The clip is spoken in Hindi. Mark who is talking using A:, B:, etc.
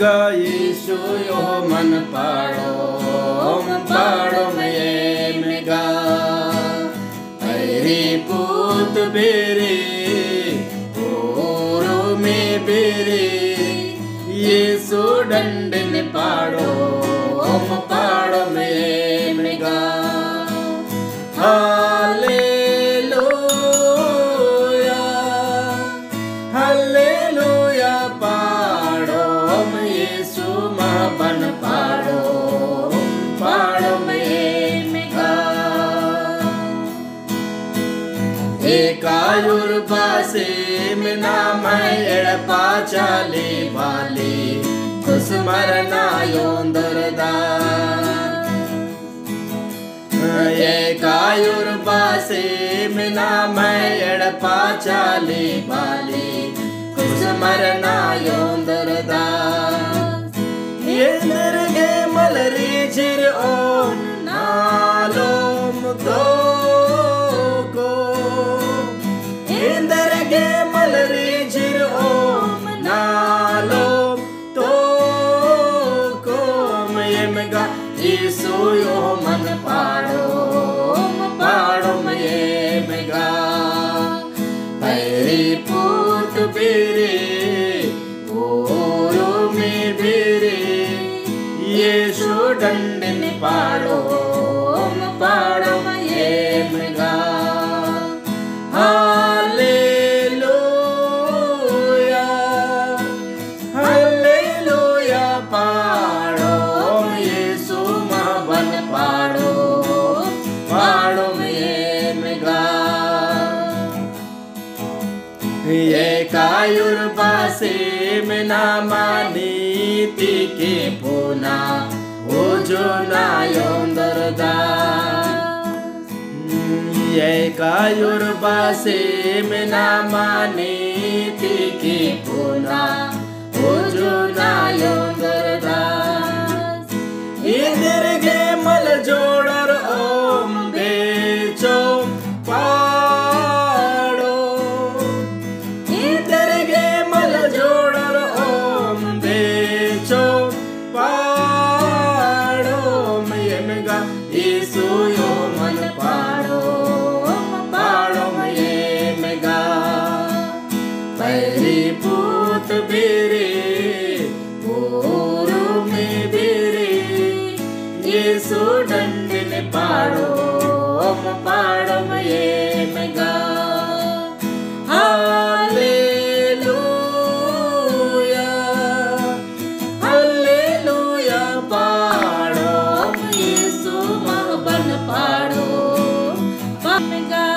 A: गा यीशु यो मन पाड़ो में गा ऐरी पूत बेरे ओरो में बेरे यीशु डंडन पाड़ो में गा हालेलुया हालेलुया पाड़ो में यीशु महाबन पाड़ो में गा एकायुर बासे में नाम एड़पा चाली भाली कुसमरना योंदरदा एकायुर बासे में नाम एड़पा चाली भाली कुसमरना योंदरदा ये नरगे मलरी चिर ओम नालो मुदो को ये नरगे मलरी चिर ओम नालो तो को मयमगा यीशु यो मन पाड़ो मयमगा पैरी पूत बेरे ओरो में बेरे यीशु डंडन पाड़ो मयमगा हालेलुया हालेलुया पाड़ो यीशु महाबन पाड़ो मयमगा ये कायुर बासे में नामा नीति के पुना ओ जो नायोंदरदा ये कायुर बासे में नामा नीति के पुना ओ जो नायोंदरदा इंद्रगे मल जोड़र ओम बेचो पाड़ो इंद्रगे मल जोड़र ओम बेचो पाड़ो मयमगा यीशु यो मन पाड़ो मयमगा पैरी पूत बेरे ओरो में बेरे यीशु डंडन पाड़ो मयमगा हालेलुया हालेलुया पाड़ो यीशु महाबन पाड़ो मयमगा।